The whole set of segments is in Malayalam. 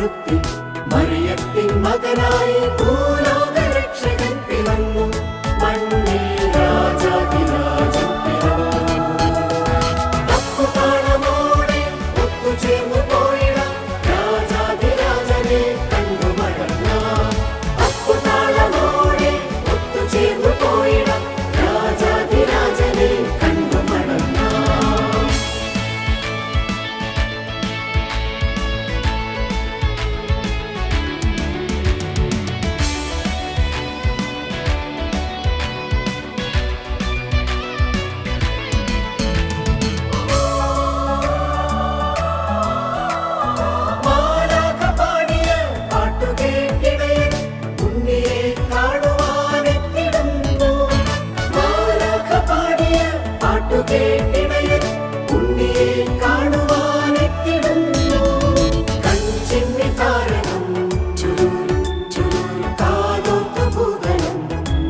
കാലിത്തൊഴുത്തിൽ മറിയത്തിൻ മകനായി ഭൂലോകരക്ഷകൻ പിറന്നു. മണ്ണിൽ രാജാധിരാജൻ പിറന്നു. തപ്പുതാളമോടെ ഒത്തുചേർന്നു പോയിടാം രാജാധിരാജനെ കണ്ടു മടങ്ങാം. തപ്പുതാളമോടെ ഒത്തുചേർന്നു പോയിടാം രാജാധിരാജനെ കണ്ടു മടങ്ങാം. മാലാഖ പാടിയ പാട്ടുകേട്ടിടയൻ ഉണ്ണിയെ കാണുവാനെത്തിടുന്നു. മാലാഖ പാടിയ പാട്ടുകേട്ടിടയൻ ഉണ്ണിയെ കാണുവാനെത്തിടുന്നു. കൺചിമ്മി താരകം ചുരുളും ചുരുളും കാതോർത്തു ഭൂതലം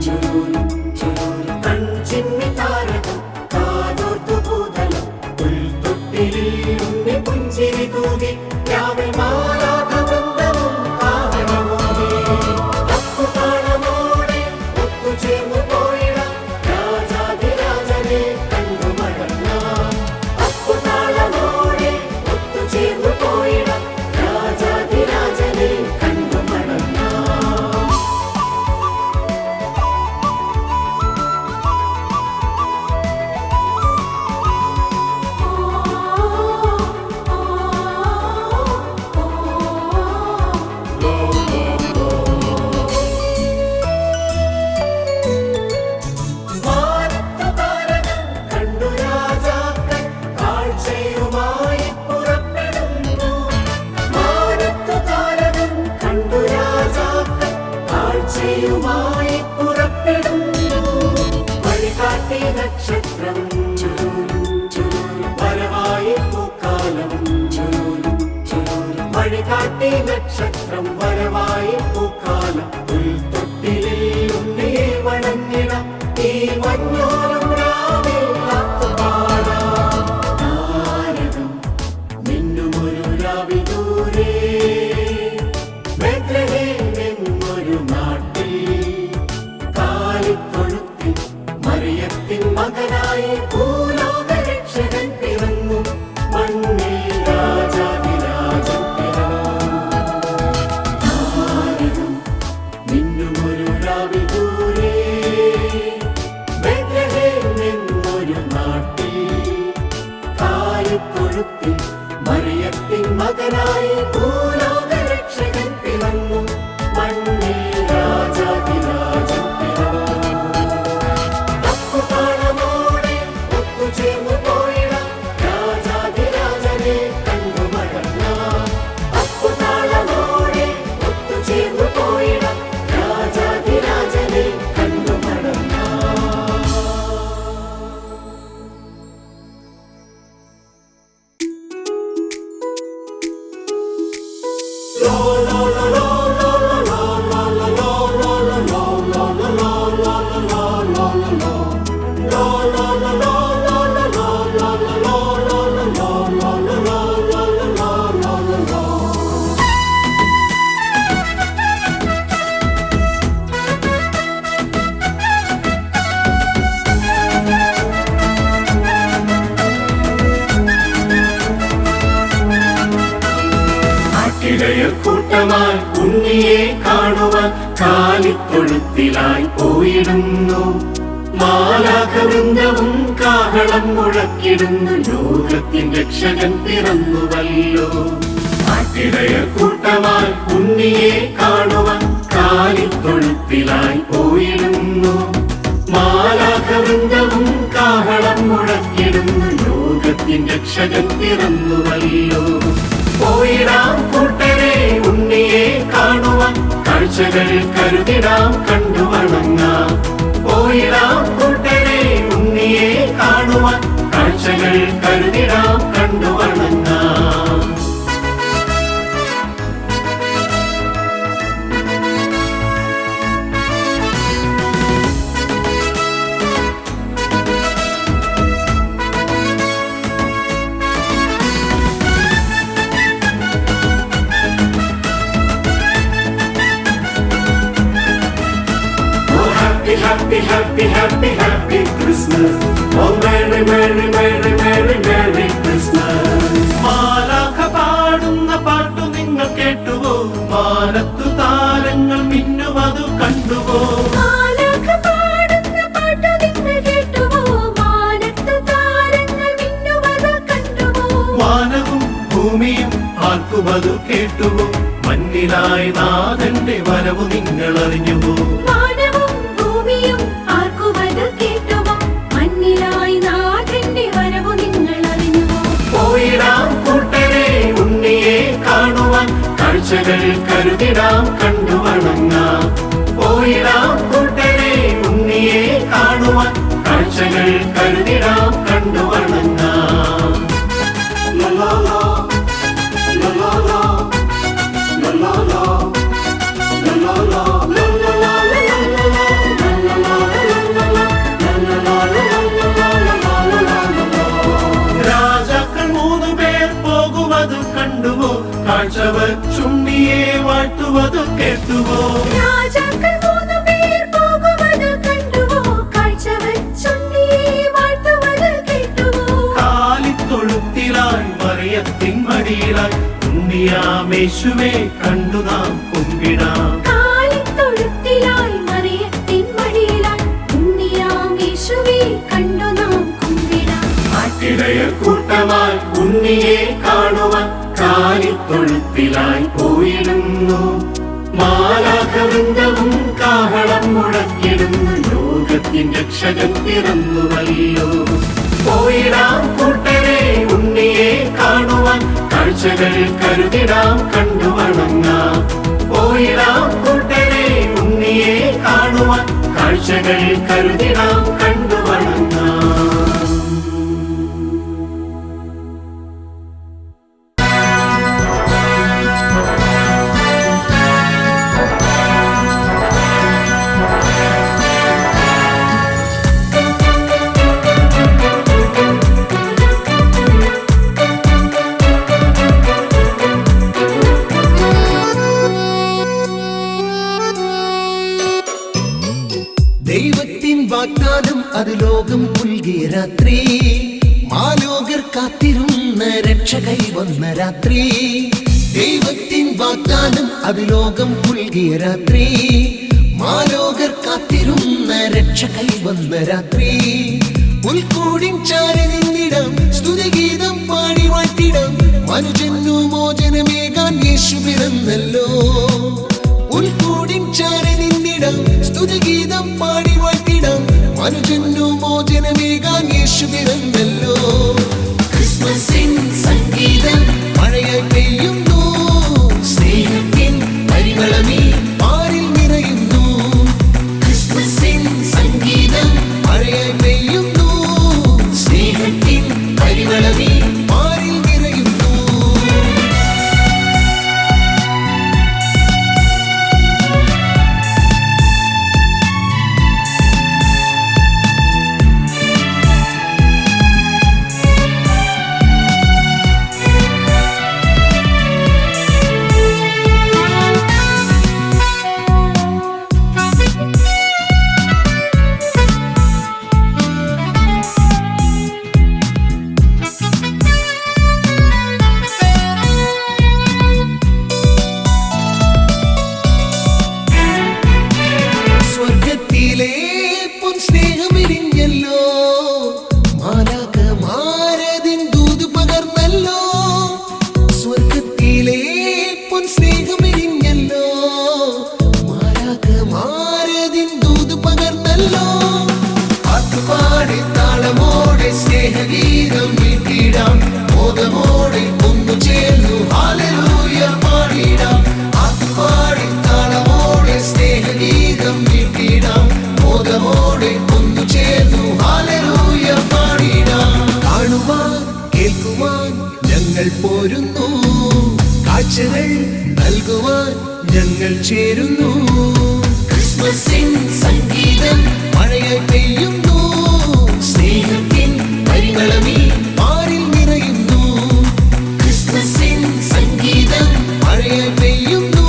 ചുരുളും ചുരുളും. കൺചിമ്മി താരകം കാതോർത്തു ഭൂതലം. പുൽത്തൊട്ടിലിൽ ഉണ്ണി പുഞ്ചിരി തൂകി രാവിൽ മാലാഖ വൃന്ദവും കാഹളമോദി. തപ്പുതാളമോടെ ഒത്തുചേർന്നു പോയിടാം രാജാധിരാജനെ കണ്ടു മടങ്ങാം. തപ്പുതാളമോടെ ഒത്തുചേർന്നു പോയിടാം രാജാധിരാജനെ കണ്ടു മടങ്ങാം. വാനത്തു താരകം കണ്ടു രാജാക്കൾ കാഴ്ചയുമായി പുറപ്പെടുന്നു. വാനത്തു താരകം കണ്ടു രാജാക്കൾ കാഴ്ചയുമായി പുറപ്പെടുന്നു. വഴികാട്ടി നക്ഷത്രം ചുരുളും ചുരുളും വരവായി പൂക്കാലം ചുരുളും ചുരുളും. വഴികാട്ടി നക്ഷത്രം വരവായി പൂക്കാലം. പുൽത്തൊട്ടിലിൽ ഉണ്ണിയെ വണങ്ങിടാം ഈ മഞ്ഞോളം രാവിൽ കാത്തുപാടാം. താരകം മിന്നുമൊരു രാവിൽ ദൂരെ ബേത്ലഹേം എന്നൊരു നാട്ടിൽ കാലിത്തൊഴുത്തിൽ മറിയത്തിൻ മകനായി ഭൂലോകരക്ഷകൻ പിറന്നു. മണ്ണിൽ രാജാധിരാജൻ പിറന്നു. താരകം മിന്നുമൊരു രാവിൽ ദൂരെ ബേത്ലഹേം എന്നൊരു നാട്ടിൽ കാലിത്തൊഴുത്തിൽ മറിയത്തിൻ മകനായി ഭൂലോകരക്ഷകൻ പിറന്നു. മണ്ണിൽ രാജാധിരാജൻ പിറന്നു. തപ്പുതാളമോടെ ഒത്തുചേർന്നു പോയിടാം രാജാധിരാജനെ കണ്ടു മടങ്ങാം. തപ്പുതാളമോടെ ഒത്തുചേർന്നു പോയിടാം രാജാധിരാജനെ കണ്ടു മടങ്ങാം. കൂട്ടമായി ഉണ്ണിയെ കാണുവാൻ കാലിത്തൊഴുത്തിലായി പോയിടുന്നു. മാലാഖ വൃന്ദവും കാഹളം മുഴക്കിടുന്നു. ലോകത്തിൻ രക്ഷകൻ പിറന്നുവല്ലോ. ആട്ടിടയർ കൂട്ടമായി ഉണ്ണിയെ കാണുവാൻ കാലിത്തൊഴുത്തിലായി പോയിടുന്നു. മാലാഖ വൃന്ദവും കാഹളം മുഴക്കിടുന്നു. ലോകത്തിൻ രക്ഷകൻ പിറന്നുവല്ലോ. പോയിടാം കൂട്ടരെ ഉണ്ണിയെ കാണുവാൻ കാഴ്ചകൾ കരുതിടാം കണ്ടു വണങ്ങാം. പോയിടാം കൂട്ടരെ ഉണ്ണിയെ കാണുവാൻ കാഴ്ചകൾ കരുതിടാം കണ്ടു വണങ്ങാം. happy, happy, happy, happy Christmas. Oh merry, merry, merry, merry, merry Christmas. മാലാഖ പാടുന്ന പാട്ടു നിങ്ങൾ കേട്ടുവോ? മാനത്തു താരങ്ങൾ മിന്നുവതു കണ്ടുവോ? മാലാഖ പാടുന്ന പാട്ടു നിങ്ങൾ കേട്ടുവോ? മാനത്തു താരങ്ങൾ മിന്നുവതു കണ്ടുവോ? വാനവും ഭൂമിയും ആർക്കുമതു കേട്ടുവോ? മഞ്ഞിലായി നാഥന്റെ വരവു നിങ്ങൾ അറിഞ്ഞുവോ? വാനവും ഭൂമിയും ആർക്കുമത് കേട്ടുവോ? മഞ്ഞിലായി നാഥന്റെ വരവു നിങ്ങൾ അറിഞ്ഞുവോ? പോയിടാം കൂട്ടരെ ഉണ്ണിയെ കാണുവാൻ, കാഴ്ചകൾ കരുതിടാം കണ്ടു വണങ്ങാം. പോയിടാം കൂട്ടരെ ഉണ്ണിയെ കാണുവാൻ, കാഴ്ചകൾ കരുതിടാം കണ്ടു വണങ്ങാം. ലലാലാ, ലലാലാ, ലലാലാ, ലലാലാ, ലലാലാ, രാജാക്കൾ 3 പേർ പോകുവതു കണ്ടുവോ? കാഴ്ച വച്ചുണ്ണിയെ വാഴ്ത്തുവതു കേട്ടുവോ? രാജാക്കൾ 3 പേർ പോകുവതു കണ്ടുവോ? കാഴ്ച വച്ചുണ്ണിയെ വാഴ്ത്തുവതു കേട്ടുവോ? കാലിത്തൊഴുത്തിലായി മറിയത്തിൻ മടിയിലായി ഉണ്ണിയാമേശുവെ കണ്ടു നാം കുമ്പിടാം. കാലിത്തൊഴുത്തിലായി മറിയത്തിൻ മടിയിലായി ഉണ്ണിയാം യേശുവേ കണ്ടു നാം കുമ്പിടാം. ആട്ടിടയർ കൂട്ടമായി ഉണ്ണിയെ കാണുവാൻ, കാലിത്തൊഴുത്തിലായി പോയിടുന്നു. മാലാഖവൃന്ദവും കാഹളം മുഴക്കിടുന്നു. ലോകത്തിൻ രക്ഷകൻ പിറന്നുവല്ലോ. പോയിടാം കൂട്ടരെ ഉണ്ണിയെ കാണുവാൻ, കാഴ്ചകൾ കരുതിടാം കണ്ടു വണങ്ങാം. പോയിടാം കൂട്ടരെ ഉണ്ണിയെ കാണുവാൻ, കാഴ്ചകൾ കരുതിടാം കണ്ടു വണങ്ങാം. ദൈവത്തിൻ വാഗ്ദാനം അത് ലോകം പുൽകിയ രാത്രി, മാലോകർ കാത്തിരുന്ന രക്ഷ കൈവന്ന രാത്രി. ദൈവത്തിൻ വാഗ്ദാനം അത് ലോകം പുൽകിയ രാത്രി, മാലോകർ കാത്തിരുന്ന രക്ഷ കൈവന്ന രാത്രി. പുൽക്കൂടിൻ ചാരി നിന്നിടം സ്തുതിഗീതം പാടി വാഴ്ത്തിടം, മനുജന്നു മോചനമേകാൻ യേശു പിറന്നല്ലോ. പുൽക്കൂടിൻ ചാരി നിന്നിടം സ്തുതിഗീതം പാടി വാഴ്ത്തിടം, മനുജന്നു മോചനമേകാൻ യേശു പിറന്നല്ലോ. ക്രിസ്മസിൻ സംഗീതം മഴയായി പെയ്യുന്നു, സ്നേഹത്തിൻ പരിമളമീ പാരിൽ നിറയുന്നു. ക്രിസ്മസിൻ സംഗീതം മഴയായി പെയ്യുന്നു, സ്നേഹത്തിൻ പരിമളമീ പാരിൽ നിറയുന്നു. സ്വർഗത്തിലെ പൊൻ സ്നേഹമിരിഞ്ഞല്ലോ, മാലാഖമാരതിൻ ദൂത് പകർന്നല്ലോ. സ്വർഗത്തിലെ പൊൻ സ്നേഹമിരിഞ്ഞല്ലോ, മാലാഖമാരതിൻ ദൂത് പകർന്നല്ലോ. പാട്ടുപാടി താളമോടെ സ്നേഹഗീതം വീട്ടിടാം, മോദമോടെ ഒന്നു ചേർന്നു ഹല്ലേലൂയ പാടിടാം. പാട്ടുപാടി താളമോടെ സ്നേഹഗീതം വീട്ടിടാം, മോദമോടെ ഒന്നു ചേർന്നു ഹല്ലേലൂയ പാടിടാം. കാണുവാൻ കേൾക്കുവാൻ ഞങ്ങൾ പോരുന്നു, കാഴ്ചകൾ നൽകുവാൻ ഞങ്ങൾ ചേരുന്നു. ക്രിസ്മസിൻ സംഗീതം മഴയായി പെയ്യുന്നു, സ്നേഹത്തിൻ പരിമളമീ പാരിൽ നിറയുന്നു. ക്രിസ്മസിൻ സംഗീതം മഴയായി പെയ്യുന്നു,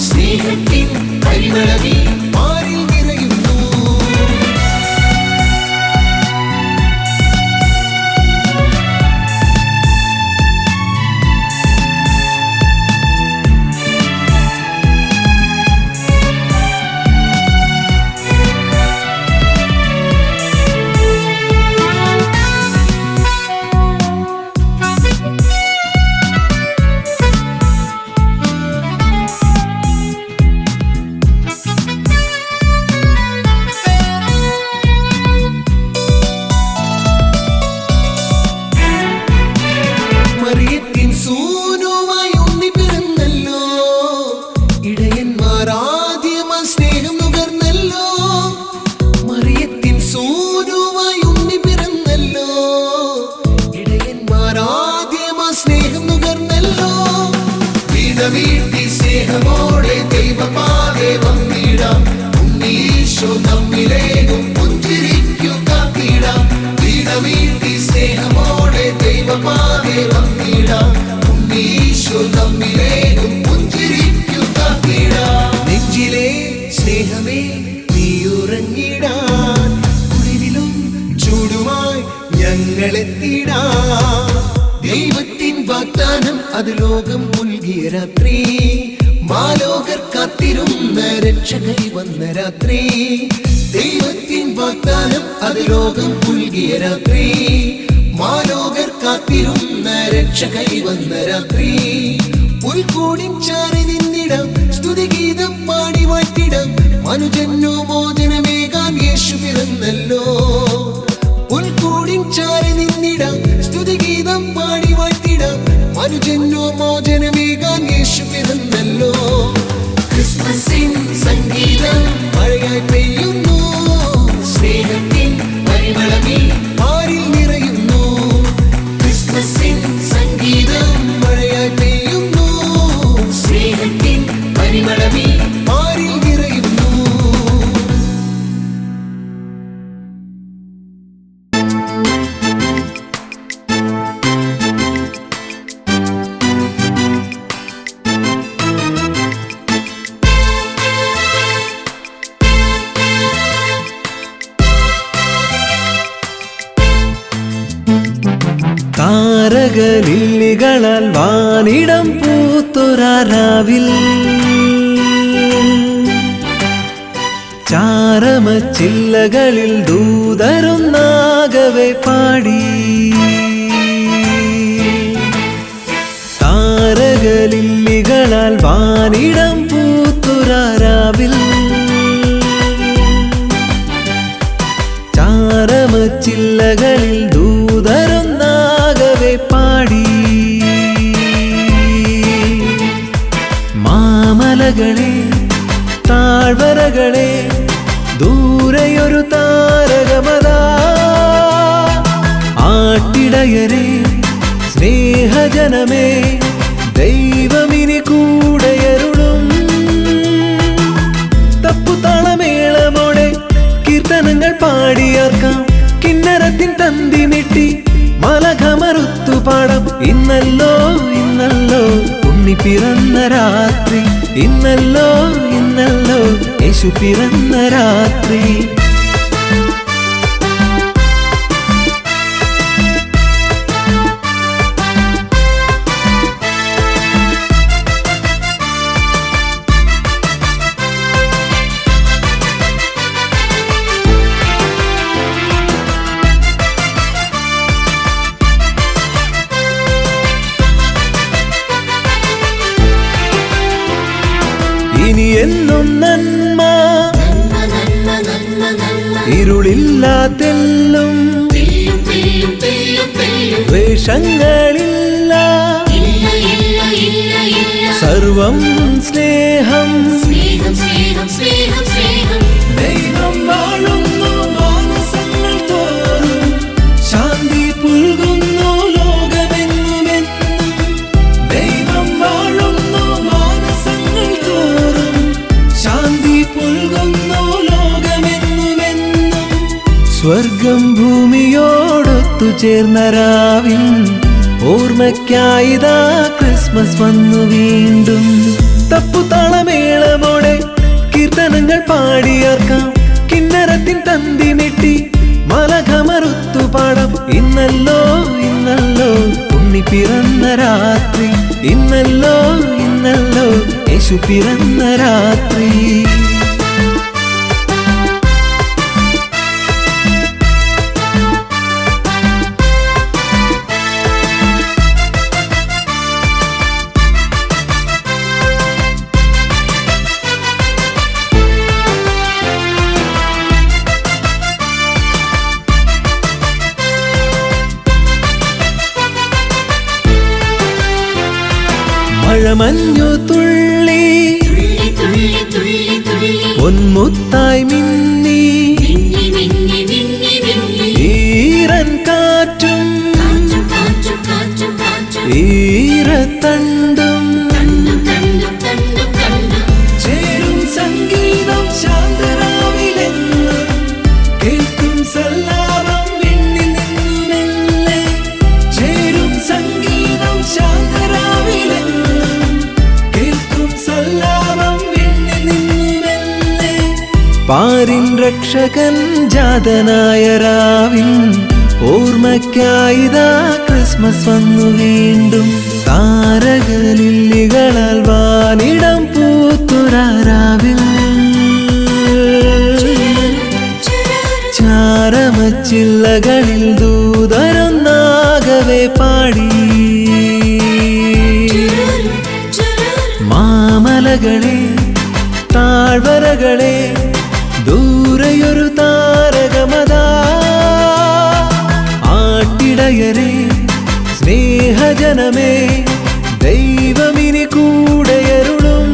സ്നേഹത്തിൻ പരിമളമീ പാരിൽ നിറയുന്നു. വീണമീട്ടി സ്നേഹമോടെ ദൈവപാതേ വന്നിടാം. ഉണ്ണീശോ നമ്മിലേകും പുഞ്ചിരിക്കു കാത്തിടാം. വീണമീട്ടി സ്നേഹമോടെ ദൈവപാതേ വന്നിടാം. ഉണ്ണീശോ നമ്മിലേകും പുഞ്ചിരിക്കു കാത്തിടാം. നെഞ്ചിലെ സ്നേഹമേ നീയുറങ്ങിടാൻ കുളിരിലും ചൂടുമായി ഞങ്ങളെത്തിടാം. ദൈവത്തിൻ വാഗ്ദാനം അത് ലോകം മുൽകിയ രാത്രി, മാലോകർ കാത്തിരുന്ന രക്ഷകൈ വന്ന രാത്രി. ദൈവത്തിൻ വാഗ്ദാനം അത് ലോകം മുൽകിയ രാത്രി, മാലോകർ കാത്തിരുന്ന രക്ഷകൈ വന്ന രാത്രി. പുൽക്കൂടിൻ ചാരി നിന്നിടാം, സ്തുതിഗീതം പാടി വാഴ്ത്തിടാം. മനുജനു മോചനമേകാൻ യേശു പിറന്നല്ലോ. പുൽക്കൂടിൻ ചാരി നിന്നിടാം, സ്തുതിഗീതം പാടി വാഴ്ത്തിടാം. മനുജനു മോചനമേകാൻ യേശു പിറന്നല്ലോ. ക്രിസ്മസിൻ സംഗീതം മഴയായി പെയ്യുന്നു, സ്നേഹത്തിൻ പരിമളമീ പാരിൽ നിറയുന്നു. ക്രിസ്മസിൻ സംഗീതം മഴയായി പെയ്യുന്നു, സ്നേഹത്തിൻ പരിമളമീ പാരിൽ നിറയുന്നു. താരകലില്ലികളാൽ വാനിടം പൂത്തൊരാരാവിൽ ചാരമച്ചില്ലകളിൽ ദൂതരൊന്നാകവെ പാടി. താരകലില്ലികളാൽ വാനിടം പൂത്തൊരാരാവിൽ ചാരമച്ചില്ലകളിൽ ദൂതരൊന്നാകവെ പാടി. മാമലകളെ താഴ്വരകളെ ദൂരെയൊരു താരകമതാ. ആട്ടിടയരെ സ്നേഹജനമേ ദൈവമിനി കൂടെയരുളും. തപ്പുതാളമേളമോടെ കീർത്തനങ്ങൾ പാടിയാർക്കാം. കിന്നരത്തിൻ തന്തിമിട്ടി മലകമറുത്തു പാടാം. ഇന്നല്ലോ ഇന്നല്ലോ ഉണ്ണി പിറന്ന രാത്രി, ഇന്നല്ലോ ഇന്നല്ലോ യേശു പിറന്ന രാത്രി. ഇനി എന്നും നന്മ ഇരുളില്ലാത്തെല്ലും വേഷങ്ങളില്ല സർവം സ്നേഹം. ദൈവം വാഴുന്നു മാനസങ്ങൾ തോറും, ശാന്തി പുൽകുന്നു ലോകമെങ്ങുമെന്നും. ദൈവം വാഴുന്നു മാനസങ്ങൾ തോറും, ശാന്തി പുൽകുന്നു ലോകമെങ്ങുമെന്നും. സ്വർഗം ഭൂമിയോടൊത്തു ചേർന്ന രാവിൽ ഓർമ്മയ്ക്കായിതാ ക്രിസ്മസ് വന്നു വീണ്ടും. തപ്പുതാളമേളമോടെ കീർത്തനങ്ങൾ പാടിയാർക്കാം. കിന്നരത്തിൻ തന്തിമിട്ടി മലകമറുത്തു പാടാം. ഇന്നല്ലോ ഇന്നല്ലോ ഉണ്ണി പിറന്ന രാത്രി, ഇന്നല്ലോ ഇന്നല്ലോ യേശു പിറന്ന രാത്രി. മഴമഞ്ഞു തുള്ളി പൊന്മുത്തായി മിന്നി, ഈറൻ കാറ്റും ഈറത്തണ്ടും പാരിൻ രക്ഷകൻ ജാതനായ രാവിൻ ഓർമ്മയ്ക്കായിതാ ക്രിസ്മസ് വന്നു വീണ്ടും. താരകലില്ലികളാൽ വാനിടം പൂത്തുരാവിൽ ചാരമച്ചില്ലകളിൽ ദൂതരൊന്നാകവേ പാടി. മാമലകളെ താഴ്വരകളെ ദൂരെയൊരു താരകമതാ. ആട്ടിടയരെ സ്നേഹജനമേ ദൈവമിനി കൂടെയരുളും.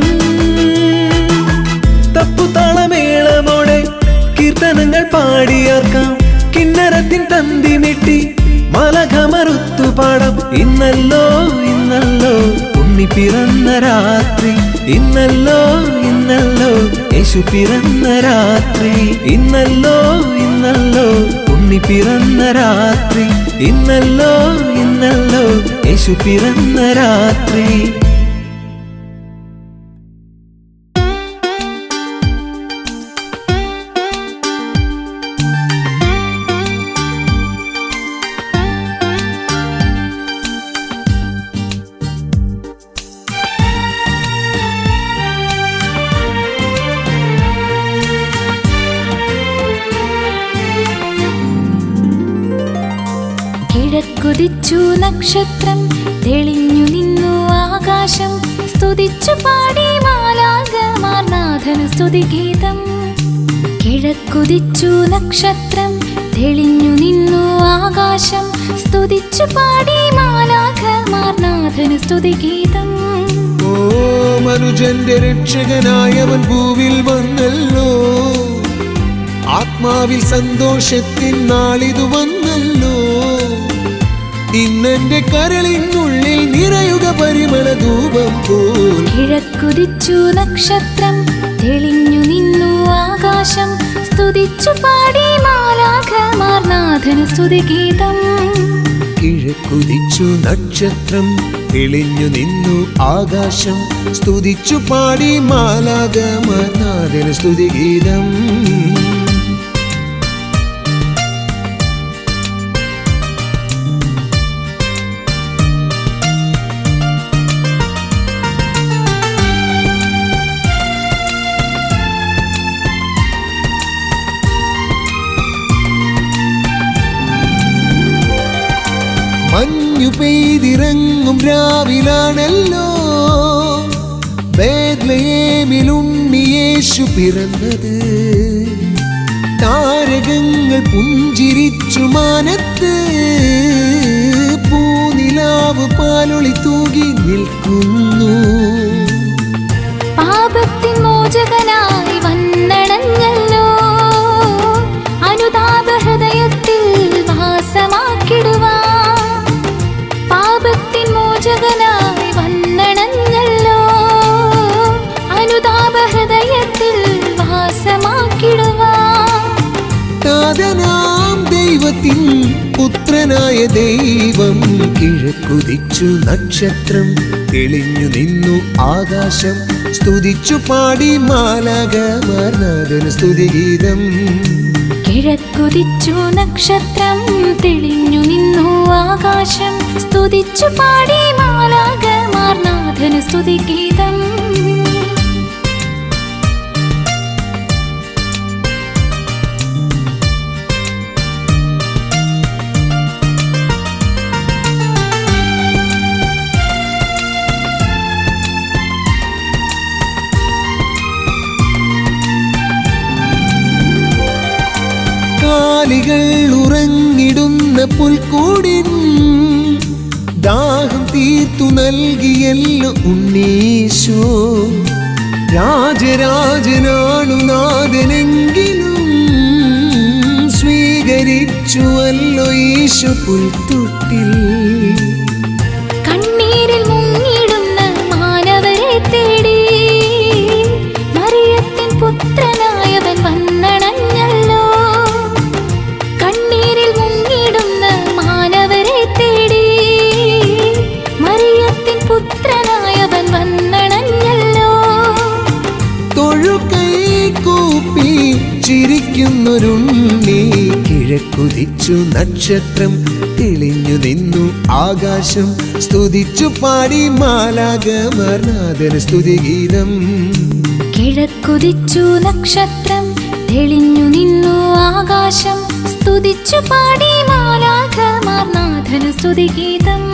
തപ്പുതാളമേളമോടെ കീർത്തനങ്ങൾ പാടിയാർക്കാം. കിന്നരത്തിൻ തന്തി മിട്ടി മലഘമറുത്തു പാടാം. ഇന്നല്ലോ ഇന്നല്ലോ ഉണ്ണി പിറന്ന രാത്രി. ഇന്നല്ലോ ഇന്നല്ലോ യേശു പിറന്ന രാത്രി. ഇന്നല്ലോ ഇന്നല്ലോ ഉണ്ണി പിറന്ന രാത്രി. ഇന്നല്ലോ ഇന്നല്ലോ യേശു പിറന്ന രാത്രി. കിഴക്കുദിച്ചു നക്ഷത്രം, തെളിഞ്ഞു നിന്നു ആകാശം. സ്തുതിച്ചു പാടി മാലാഖമാർ നാഥനു സ്തുതിഗീതം. കിഴക്കുദിച്ചു നക്ഷത്രം, തെളിഞ്ഞു നിന്നു ആകാശം. സ്തുതിച്ചു പാടി മാലാഖമാർ നാഥനു സ്തുതിഗീതം. ഓ മനുജന്റെ രക്ഷകനായവൻ ഭൂവിൽ വന്നല്ലോ. ആത്മാവിൽ സന്തോഷത്തിൻ നാളിതു വന്നല്ലോ. ഇന്നെന്റെ കരളിനുള്ളിൽ നിറയുക പരിമള ധൂപം പോൽ. കിഴക്കുദിച്ചു നക്ഷത്രം, തെളിഞ്ഞു നിന്നു ആകാശം. സ്തുതിച്ചു പാടി മാലാഖമാർ നാഥനു സ്തുതിഗീതം. കിഴക്കുദിച്ചു നക്ഷത്രം, തെളിഞ്ഞു നിന്നു ആകാശം. സ്തുതിച്ചു പാടി മാലാഖമാർ നാഥനു സ്തുതിഗീതം. മഞ്ഞു പെയ്തിറങ്ങും രാവിലാണല്ലോ ബേത്ലഹേമിൽ ഉണ്ണിയേശു പിറന്നത്. താരകങ്ങൾ പുഞ്ചിരിച്ചു മാനത്ത്. പൂനിലാവ് പാലൊളി തൂകി നിൽക്കുന്നു. പാപത്തിൻ മോചകനായി വന്നണഞ്ഞല്ലോ. അനുതാപ ഹൃദയത്തിൽ വാസമാക്കിടുവാൻ. പാപത്തിൻ മോചകനായി വന്നണഞ്ഞല്ലോ. അനുതാപ ഹൃദയത്തിൽ വാസമാക്കിടുവാൻ. നാഥനാം ദൈവത്തിൻ പുത്രനായ ദൈവം. കിഴക്കുദിച്ചു നക്ഷത്രം, തെളിഞ്ഞു നിന്നു ആകാശം. സ്തുതിച്ചു പാടി മാലാഖമാർ നാഥനു സ്തുതിഗീതം. കിഴക്കുദിച്ചു നക്ഷത്രം, തെളിഞ്ഞു നിന്നു ആകാശം. സ്തുതിച്ചു പാടി മാലാഖമാർ നാഥനു സ്തുതിഗീതം. കാലികൾ ഉറങ്ങിടുന്ന പുൽക്കൂടിൻ ദാഹം തീർത്തു നൽകിയല്ലോ ഉണ്ണീശോ. രാജരാജനാണു നാഥനെങ്കിലും സ്വീകരിച്ചുവല്ലോ ഈശോ പുൽത്തൊട്ടിൽ. കണ്ണീരിൽ മുങ്ങിടുന്ന മാനവരെ തേടി മറിയത്തിൻ പുത്രനായവൻ വന്നണഞ്ഞല്ലോ. കണ്ണീരിൽ മുങ്ങിടുന്ന മാനവരെ തേടി മറിയത്തിൻ പുത്രനായവൻ വന്നണഞ്ഞല്ലോ. തൊഴുകൈ കൂപ്പി ചിരിക്കുന്നൊരുണ്ണി. കിഴക്കുതിച്ചു നക്ഷത്രം, തെളിഞ്ഞു നിന്നു ആകാശം. സ്തുതിച്ചു പാടി മാലാഖമാർ നാഥന് സ്തുതിഗീതം. കിഴക്കുദിച്ചു നക്ഷത്രം, തെളിഞ്ഞു നിന്നു ആകാശം. സ്തുതിച്ചു പാടി മാലാഖമാർ നാഥന് സ്തുതിഗീതം.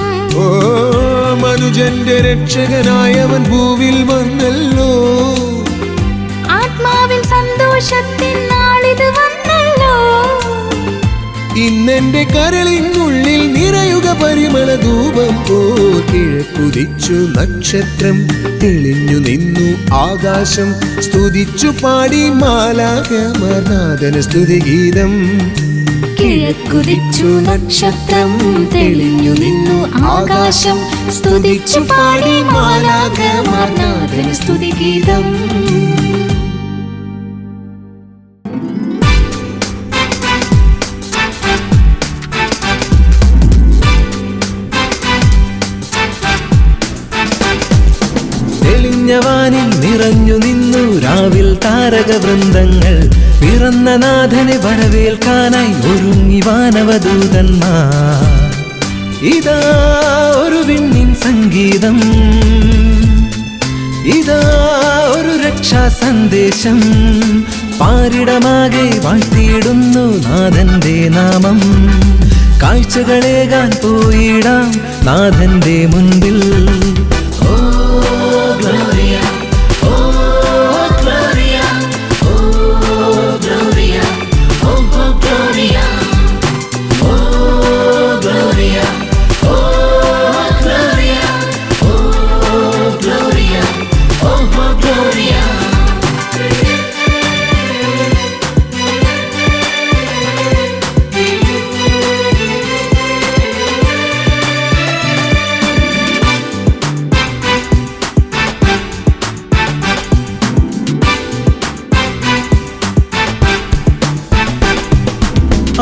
ഓ മനുജന്റെ രക്ഷകനായവൻ ഭൂവിൽ വന്നല്ലോ. ആത്മാവിൻ സന്തോഷത്തിൻ നാളിത് വന്നല്ലോ. ഇന്നെന്റെ കരളിനുള്ളിൽ നിറയുക പരിമള ധൂപം പോ. കിഴക്കുദിച്ചു നക്ഷത്രം, തെളിഞ്ഞു നിന്നു ആകാശം. സ്തുതിച്ചു പാടി മാലാഖമാർ നാഥന് സ്തുതിഗീതം. കിഴക്കുദിച്ചു നക്ഷത്രം, തെളിഞ്ഞു നിന്നു ആകാശം. സ്തുതിച്ചു പാടി മാലാഖമാർ നാഥന് സ്തുതിഗീതം. തെളിഞ്ഞവാനിൽ നിറഞ്ഞു നിന്നു രാവിൽ താരകവൃന്ദങ്ങൾ. പിറന്ന നാഥനെ വരവേൽക്കാനായി ഒരുങ്ങി വാനവദൂതന്മാർ. ഇതാ ഒരു വിണ്ണിൻ സംഗീതം, ഇതാ ഒരു രക്ഷാ സന്ദേശം. പാരിടമാകെ വാഴ്ത്തിയിടുന്നു നാഥന്റെ നാമം. കാഴ്ചകളേകാൻ പോയിടാം നാഥന്റെ മുൻപിൽ.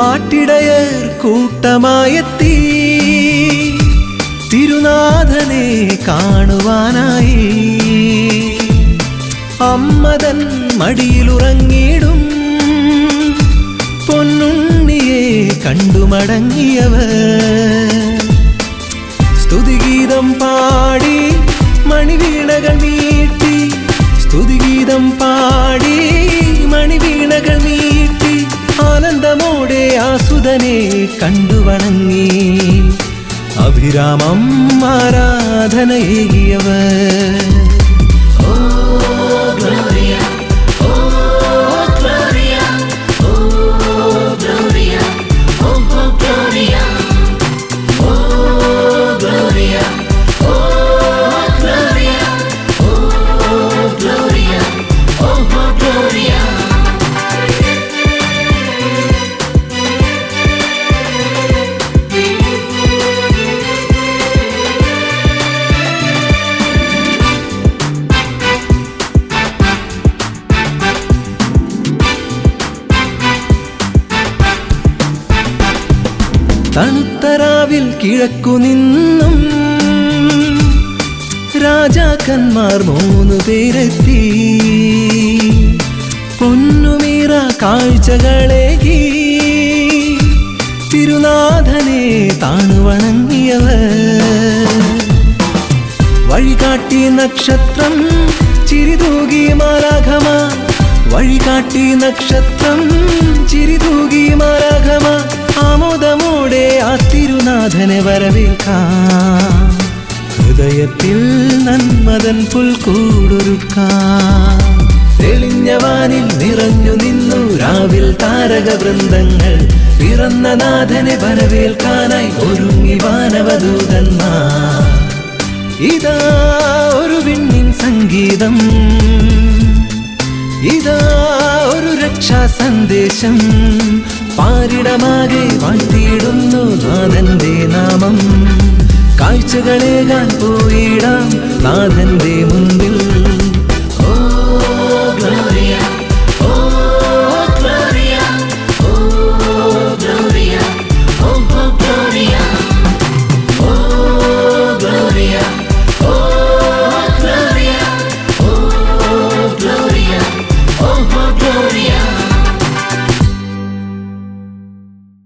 ആട്ടിടയർ കൂട്ടമായെത്തി തിരുനാഥനെ കാണുവാനായി. അമ്മതൻ മടിയിലുറങ്ങിടും പൊന്നുണ്ണിയെ കണ്ടുമടങ്ങിയവർ. സ്തുതിഗീതം പാടി മണിവീണകൾ മീട്ടി, സ്തുതിഗീതം പാടി മണിവീണകൾ മീട്ടി. ആനന്ദമോടെ ആസുതനെ കണ്ടുവണങ്ങി അഭിരാമം ആരാധനയേകിയവർ. തണുത്തരാവിൽ കിഴക്കുനിന്നും രാജാക്കന്മാർ 3 പേരെത്തി. പൊന്നുമീറ കാഴ്ചകളേകി തിരുനാഥനെ താണുവണങ്ങിയവർ. വഴികാട്ടി നക്ഷത്രം ചിരിതൂകി മാലാഖമാർ. വഴികാട്ടി നക്ഷത്രം ചിരിതൂകി മാലാഖമാർ. ആമോദമോടെ ആ തിരുനാഥനെ വരവേൽക്കാം. ഹൃദയത്തിൽ നന്മതൻ പുൽക്കൂടൊരുക്കാം. തെളിഞ്ഞവാനിൽ നിറഞ്ഞു നിന്നു രാവിൽ താരകവൃന്ദങ്ങൾ. പിറന്ന നാഥനെ വരവേൽക്കാനായി ഒരുങ്ങി വാനവദൂതന്മാർ. ഇതാ ഒരു വിണ്ണിൻ സംഗീതം, ഇതാ ഒരു രക്ഷാ സന്ദേശം. പാരിടമാകെ വാഴ്ത്തിയിടുന്നു നാഥന്റെ നാമം. കാഴ്ചകളേകാൻ പോയിടാം നാഥന്റെ മുൻപിൽ.